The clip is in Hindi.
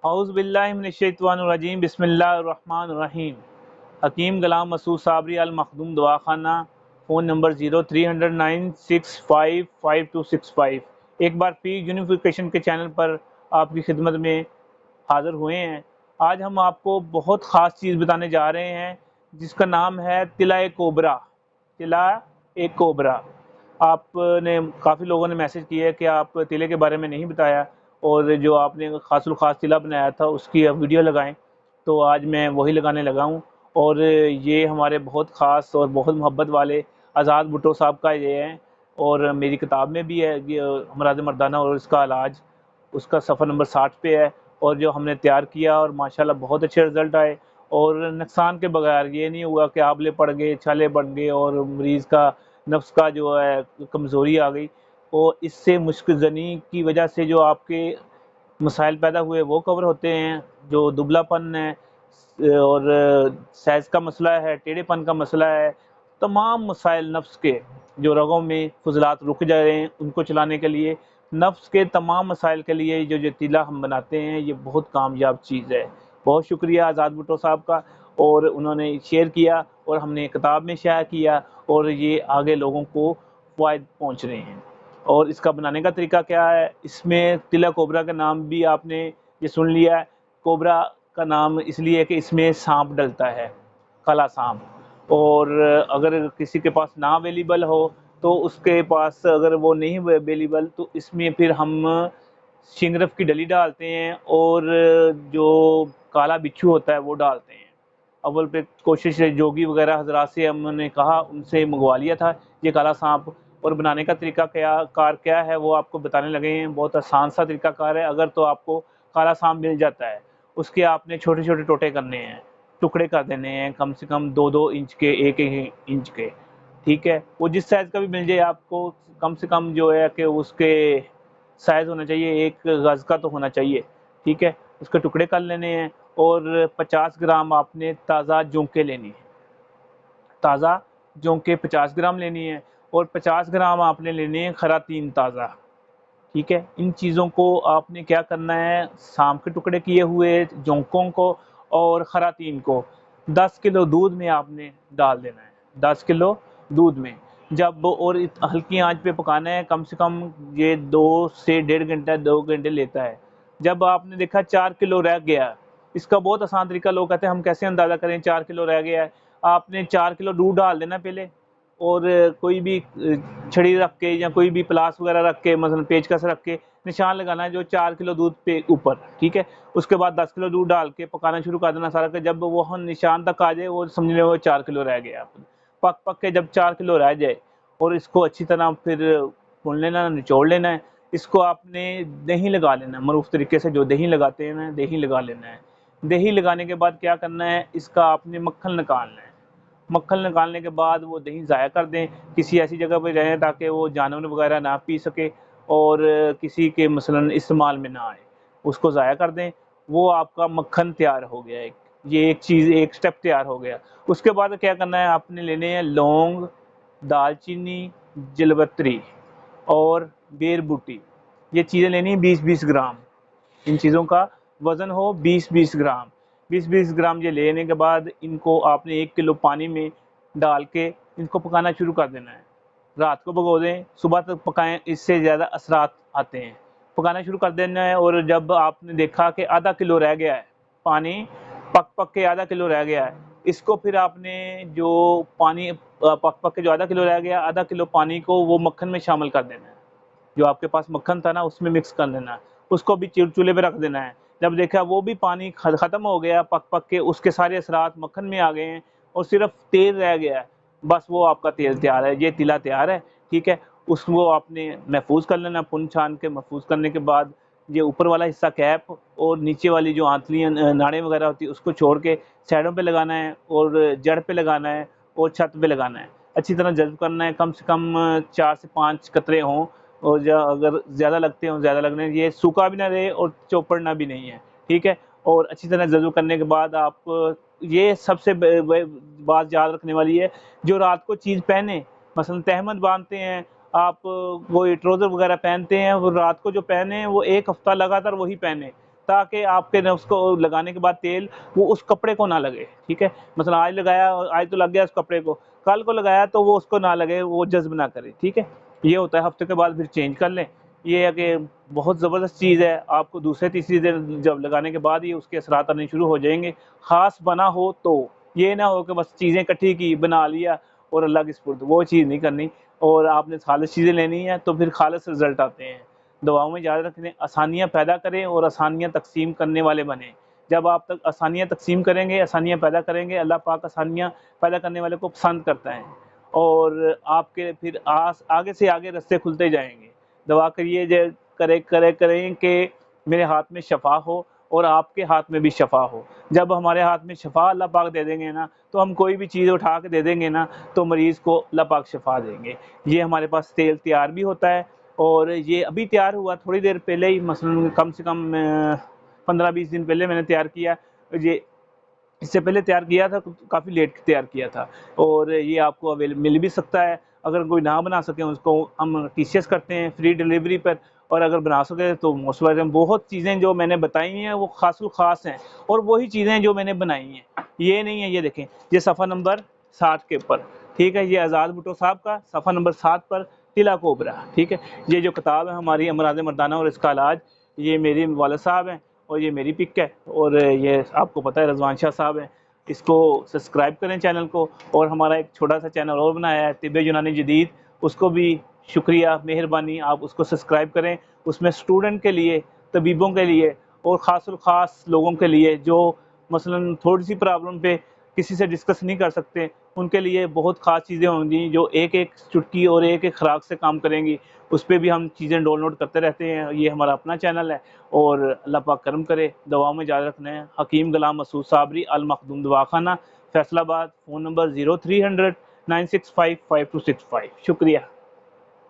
औज़ु बिल्लाहि मिनश्शैतानिर्रजीम बिस्मिल्लाहिर्रहमानिर्रहीम। हकीम गुलाम मसूद साबरी अल मखदूम दवाखाना, फ़ोन नंबर 0309655265। एक बार फिर यूनिफिकेशन के चैनल पर आपकी खिदमत में हाज़िर हुए हैं। आज हम आपको बहुत ख़ास चीज़ बताने जा रहे हैं जिसका नाम है तिला कोबरा। तिला एक कोबरा। आपने काफ़ी लोगों ने मैसेज किया है कि आप तिले के बारे में नहीं बताया और जो आपने ख़ासुल ख़ास तिला बनाया था उसकी आप वीडियो लगाएं, तो आज मैं वही लगाने लगा हूँ। और ये हमारे बहुत ख़ास और बहुत मोहब्बत वाले आज़ाद भुट्टो साहब का ये है और मेरी किताब में भी है ये अमराद मर्दाना और इसका इलाज, उसका सफ़र नंबर 60 पे है। और जो हमने तैयार किया और माशाल्लाह बहुत अच्छे रिज़ल्ट आए और नुकसान के बगैर। ये नहीं हुआ कि आंवले पड़ गए, छाले पड़ गए और मरीज़ का नफ्स का जो है कमज़ोरी आ गई। और इससे मुश्किल की वजह से जो आपके मसाइल पैदा हुए वो कवर होते हैं। जो दुबलापन है और साइज़ का मसला है, टेढ़ेपन का मसला है, तमाम मसाइल नफ्स के जो रगों में फुजलात रुक जा रहे हैं उनको चलाने के लिए, नफ्स के तमाम मसाइल के लिए जो तिला हम बनाते हैं ये बहुत कामयाब चीज़ है। बहुत शुक्रिया आज़ाद भुट्टो साहब का, और उन्होंने शेयर किया और हमने किताब में शाया किया और ये आगे लोगों को फ़वाइद पहुँच रहे हैं। और इसका बनाने का तरीका क्या है, इसमें तिला कोबरा का नाम भी आपने ये सुन लिया है। कोबरा का नाम इसलिए है कि इसमें सांप डलता है, काला सांप। और अगर किसी के पास ना अवेलेबल हो तो उसके पास, अगर वो नहीं अवेलेबल तो इसमें फिर हम शिंगरफ की डली डालते हैं और जो काला बिच्छू होता है वो डालते हैं। अव्वल पे कोशिश है, जोगी वगैरह हजरात से हमने कहा, उनसे मंगवा लिया था ये काला सांप। और बनाने का तरीका क्या है वो आपको बताने लगे हैं। बहुत आसान सा तरीका कार है। अगर तो आपको काला सांप मिल जाता है, उसके आपने छोटे छोटे टोटे करने हैं, टुकड़े कर देने हैं, कम से कम 2-2 इंच के, 1-1 इंच के। ठीक है, वो जिस साइज़ का भी मिल जाए आपको, कम से कम जो है कि उसके साइज़ होना चाहिए, 1 गज़ का तो होना चाहिए। ठीक है, उसके टुकड़े कर लेने हैं। और 50 ग्राम आपने ताज़ा जोंके लेनी है, ताज़ा जोंके 50 ग्राम लेनी है। और 50 ग्राम आपने लेने हैं खरातीन ताज़ा। ठीक है, इन चीज़ों को आपने क्या करना है, सांप के टुकड़े किए हुए जोंकों को और खरातीन को 10 किलो दूध में आपने डाल देना है, 10 किलो दूध में। जब और हल्की आंच पे पकाना है, कम से कम ये 2 से डेढ़ घंटा, 2 घंटे लेता है। जब आपने देखा 4 किलो रह गया, इसका बहुत आसान तरीका, लोग कहते हैं हम कैसे अंदाज़ा करें 4 किलो रह गया है। आपने 4 किलो दूध डाल देना पहले, और कोई भी छड़ी रख के या कोई भी प्लास वगैरह रख के, मसलन पेचकस रख के निशान लगाना है जो 4 किलो दूध पे ऊपर। ठीक है, उसके बाद 10 किलो दूध डाल के पकाना शुरू कर देना सारा। जब वो निशान तक आ जाए, वो समझ लें वो 4 किलो रह गया। पक पक के जब 4 किलो रह जाए, और इसको अच्छी तरह फिर भून लेना, निचोड़ लेना है। इसको आपने दही लगा लेना है, मरूफ तरीके से जो दही लगाते हैं ना, दही लगा लेना है। दही लगाने के बाद क्या करना है, इसका आपने मक्खन निकालना है। मक्खन निकालने के बाद वो दही ज़ाया कर दें, किसी ऐसी जगह पे रहें ताकि वो जानवर वगैरह ना पी सके और किसी के मसलन इस्तेमाल में ना आए, उसको ज़ाया कर दें। वो आपका मक्खन तैयार हो गया। ये एक चीज़, एक स्टेप तैयार हो गया। उसके बाद क्या करना है, आपने लेने हैं लौंग, दालचीनी, जलपत्री और बेर बूटी। ये चीज़ें लेनी है 20-20 ग्राम। इन चीज़ों का वज़न हो 20-20 ग्राम। 20-20 ग्राम ये लेने के बाद इनको आपने 1 किलो पानी में डाल के इनको पकाना शुरू कर देना है। रात को भिगो दें, सुबह तक पकाएं, इससे ज़्यादा असरात आते हैं। पकाना शुरू कर देना है। और जब आपने देखा कि आधा किलो रह गया है, पानी पक पक के आधा किलो रह गया है, इसको फिर आपने जो पानी पक पक के जो आधा किलो रह गया, आधा किलो पानी को वो मक्खन में शामिल कर देना है। जो आपके पास मक्खन था ना, उसमें मिक्स कर देना है। उसको भी चूल्हे पे रख देना है। जब देखा वो भी पानी ख़त्म हो गया पक पक के, उसके सारे असरात मक्खन में आ गए हैं और सिर्फ तेल रह गया है, बस वो आपका तेल तैयार है, ये तिला तैयार है। ठीक है, उसको आपने महफूज कर लेना। पुन छान के महफूज करने के बाद ये ऊपर वाला हिस्सा कैप और नीचे वाली जो आंतलियाँ नाड़ें वगैरह होती है उसको छोड़ के साइडों पे लगाना है और जड़ पे लगाना है और छत पे लगाना है। अच्छी तरह जज्ब करना है, कम से कम 4 से 5 कतरे हों। और अगर ज़्यादा लगते हों, ज़्यादा लगने, ये सूखा भी ना रहे और चौपड़ना भी नहीं है। ठीक है, और अच्छी तरह जज्ब करने के बाद आप, ये सबसे बात याद रखने वाली है, जो रात को चीज़ पहने, मसलन तहमद बांधते हैं आप, कोई ट्राउज़र वगैरह पहनते हैं, वो रात को जो पहने वो 1 हफ़्ता लगातार वही पहने। ताकि आपके न उसको लगाने के बाद तेल वो उस कपड़े को ना लगे, ठीक है। मतलब आज लगाया, आज तो लग गया उस कपड़े को, कल को लगाया तो वो उसको ना लगे, वो जज़्ब ना करे, ठीक है। ये होता है, हफ्ते के बाद फिर चेंज कर लें। ये है कि बहुत ज़बरदस्त चीज़ है, आपको दूसरे तीसरी दिन जब लगाने के बाद ही उसके असरात आने शुरू हो जाएंगे, ख़ास बना हो तो। ये ना हो कि बस चीज़ें इकट्ठी की, बना लिया और अल्लाह के सुपुर्द, वो चीज़ नहीं करनी। और आपने खालिस चीज़ें लेनी है तो फिर खालिस रिज़ल्ट आते हैं। दवाओं में याद रखें, आसानियाँ पैदा करें और आसानियाँ तक़सीम करने वाले बनें। जब आप तक आसानियाँ तक़सीम करेंगे, आसानियाँ पैदा करेंगे, अल्लाह पाक आसानियाँ पैदा करने वाले को पसंद करता है और आपके फिर आगे से आगे रास्ते खुलते जाएँगे। दुआ करिए करें कि मेरे हाथ में शफ़ा हो और आपके हाथ में भी शफ़ा हो। जब हमारे हाथ में शफ़ा अल्लाह पाक दे देंगे ना, तो हम कोई भी चीज़ उठा के दे देंगे ना, तो मरीज़ को अल्लाह पाक शफ़ा देंगे। ये हमारे पास तेल तैयार भी होता है और ये अभी तैयार हुआ थोड़ी देर पहले ही, मसलन कम से कम 15-20 दिन पहले मैंने तैयार किया। ये इससे पहले तैयार किया था, काफ़ी लेट तैयार किया था और ये आपको मिल भी सकता है। अगर कोई ना बना सके उसको हम टीसीएस करते हैं फ्री डिलीवरी पर, और अगर बना सके तो मोस्ट वेलकम। बहुत चीज़ें जो मैंने बताई हैं वो ख़ासुल ख़ास हैं और वही चीज़ें जो मैंने बनाई हैं, ये नहीं है। ये देखें, ये सफ़ा नंबर 60 के ऊपर, ठीक है। ये आज़ाद भुट्टो साहब का सफ़ा नंबर 7 पर तिला कोबरा, ठीक है। ये जो किताब है हमारी अमराज़ मर्दाना और इसका इलाज, ये मेरे वालिद साहब हैं और ये मेरी पिक है और ये आपको पता है रज़वान शाह साहब हैं। इसको सब्सक्राइब करें चैनल को, और हमारा एक छोटा सा चैनल और बनाया है तिब्बे यूनानी जदीद, उसको भी शुक्रिया, मेहरबानी, आप उसको सब्सक्राइब करें। उसमें स्टूडेंट के लिए, तबीबों के लिए और ख़ासुल ख़ास लोगों के लिए जो मसलन थोड़ी सी प्रॉब्लम पे किसी से डिस्कस नहीं कर सकते, उनके लिए बहुत ख़ास चीज़ें होंगी जो एक-एक चुटकी और एक-एक खुराक से काम करेंगी। उस पे भी हम चीज़ें डाउनलोड करते रहते हैं। ये हमारा अपना चैनल है और अल्लाह पाक करम करे। दुआओं में याद रखना है। हकीम गुलाम मसूद साबरी, अल मखदूम दवाखाना, फैसलाबाद। Phone number 0300 965 5265। शुक्रिया।